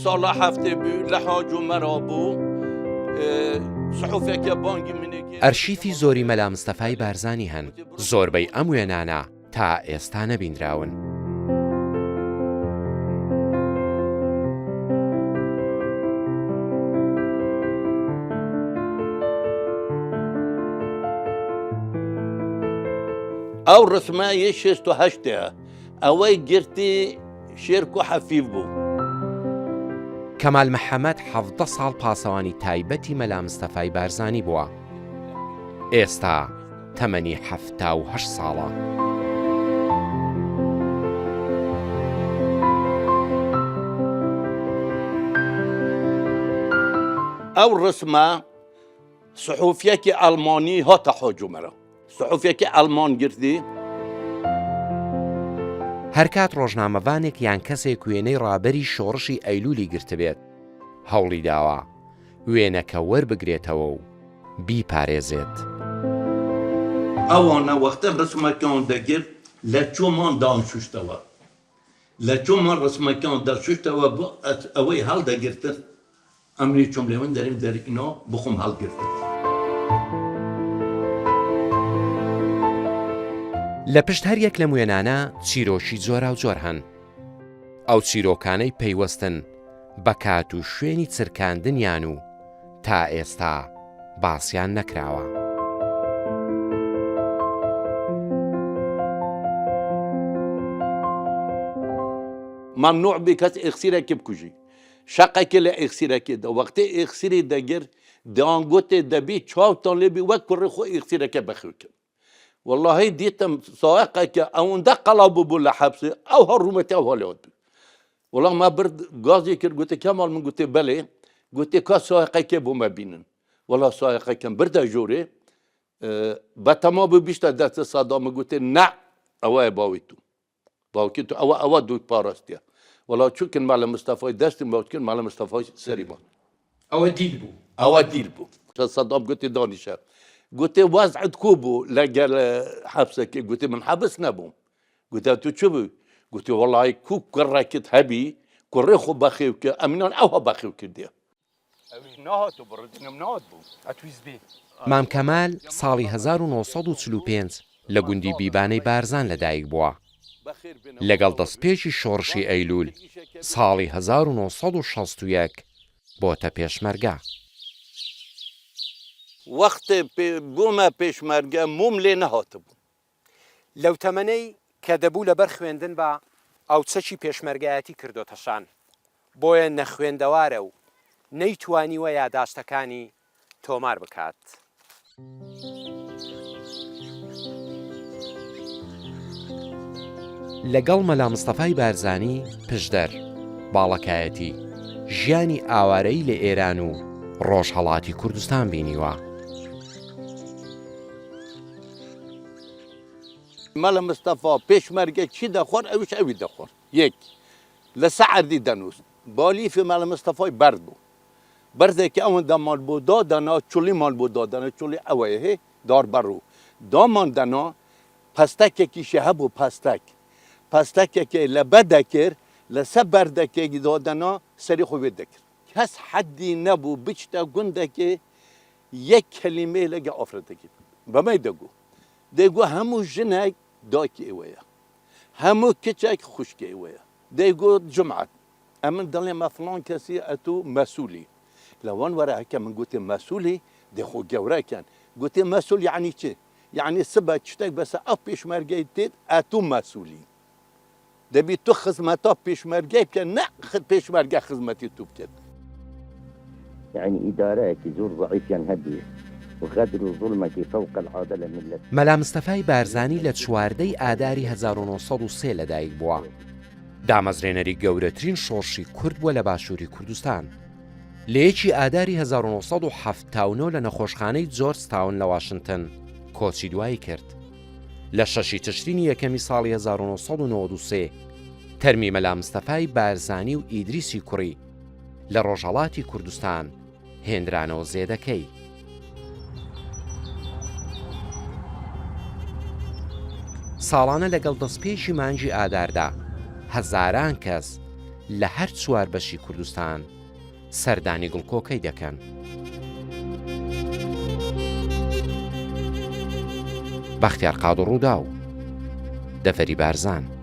سالا هفته بو لحاج و مرابو صحوفێکە بانگی منێکی ئەرشیفی زۆری مەلا مستەفای بارزانی هەن زۆربەی ئەم وێنانە تا ئێستا نەبینراون. ئەو ڕسمایە 68 ئەوەی گرتی شێرک و حەفیف بوو. کەمال محەممەد 17 ساڵ پاسەوانی تایبەتی مەلا مستەفای بارزانی بووە. ئێستا تەمەنی 78 ساڵە. ئەو ڕسمە سحوفیەکی ئەڵمانی هاتە حۆجومەرە. سحوفێکی ئەڵمان گرتی. هەرکات ڕۆژنامەوانێک یان کەسێک وێنەی ڕابەری شۆڕشی ئەیلولی گرتبێت هەوڵی داوە وێنەکە وەربگرێتەوە و بیپارێزێت. ئەوانە وەختە ڕسمەکان دەگرت لە چۆمان دانشوشتەوە لە چۆمان ڕسمەکان دەرشوشتەوە بۆ ئەوەی هەڵدەگرتن ئەمری چۆم لێون دەریم دەرئینۆ بخۆم هەڵگرتن. لە پشت هەر یەک لە موێنانە چیرۆکی جۆرا و جۆر هەن. ئەو چیرۆکانەی پەیوەستن بە کات و شوێنی چرکاندنیان و تا ئێستا باسییان نەکراوە. ممنوع بێ کەس ئێخسیرێکی بکوژی. شەقێکی لە ئێخسیرەکێدا وەختێ ئێخسیری دەگرت دەیانگوتێ دەبی چاوتان لێبی وەک کوڕی خۆ ئێخسیرەکە بەخێوکرد. والله ديتم سائقك او اندقلوا ببو لحبسه او هرومتي او هوليود والله ما برد غازي كر قلت كمال من قلت بلي قلت كا سائقك بو ما بينن والله سائقك كان برد جوري بتما بيشتا دست صدام قلت نع او باويتو باوكيتو او دو باراستيا والله شو كان مال مصطفى دست كان مال مصطفى سريبا او ديل بو صدام قلت دانشا قلت وازعد كوبو لقى حبسك قلت من حبس نبوم قلت انتو شو قلت والله كوك كركت هبي كرخو بخيوك امنان او بخيوك دي امنات وبردنا منات بو اتويز بي مام کەمال ساڵی 1945 لە گوندی بیبانەی بارزان لەدایک بووە. لەگەڵ دەستپێکی شۆڕشی ئەیلول ساڵی 1961 بۆتە پێشمەرگە. وقت بوومە پێشمەرگە موم لێ نەهاتبوو. لەو تەمەنەی کە دەبوو لەبەر خوێندن بە ئەو چەکی پێشمەرگایەتی کردۆتەشان بۆیە نەخوێندەوارە و نەیتوانیوە یاداشتەکانی تۆمار بکات. لەگەڵ مەلا مستەفای بارزانی پشدەر باڵەکایەتی ژیانی ئاوارەی لە ئێران و ڕۆژهەڵاتی کوردستان بینیوە. مەلا مستەفا پێشمەرگە چی دەخۆر ئەویش ئەوی دەخۆر. یەک لە سەعەردی دەنووست بالیفی مەلا مستەفای بەرد بوو. بەردێکی ئەوەندە مال بۆ دادەنا چولی مال بۆ دادەنا چولی ئەوەیە هێ داربەڕوو. داماندەنا پەستەکێکیشی هەبوو پەستەکێکی لە بەدەکرد لەسەر بەردەکێکی دادەنا سەری خۆی دەکرد. کەس حەدی نەبوو بچتە گوندێکی یەک کەلیمەی لەگە ئافرەتێکی بەمەی دەگو. دەیگو هەموو ژنێک دایکی ئێوەیە. هەموو کچێک خوشکی ئێوەیە. دەیگو جمعەت ئەمن دەڵێمە فڵان کەسی ئەتو مەسوولی. لەوان وەرە هەکە من گوتێ مەسوولی دەخۆ گەورەکەن. گوتێ مەسوول یعنی چی؟ یعنی سبە شتێک بەسە ئەو پێشمەرگەی تێت ئەتو مەسوولی. دەبی تو خزمەتا پێشمەرگەی بکە نە پێشمەرگە خزمەتی تو بکەت. يعني إدارات زور ضعيفا هدي وغدر ظلمك فوق العادة من مەلا مستەفای بارزانی لە 14 ئاداری 1903 لەدایک بووە. دامەزرێنەری گەورەترین شۆڕشی کورد بووە لە باشووری کوردستان. لە یەکی ئاداری 1970 لە نەخۆشخانەی جۆرجتاون لە واشنگتن کۆچی دوایی کرد. لە 6 تشرینی یەکەمی ساڵی 1993 تەرمی مەلا مستەفای بارزانی و ئیدریسی کوڕی لە ڕۆژهەڵاتی کوردستان هێنرانەوە زێدەکەی. ساڵانە لەگەڵ دەستپێشی مانگی ئاداردا هەزاران کەس لە هەر چوار بەشی کوردستان سەردانی گڵکۆکەی دەکەن. بەختیار قادر ڕوودا و دەفەری بارزان.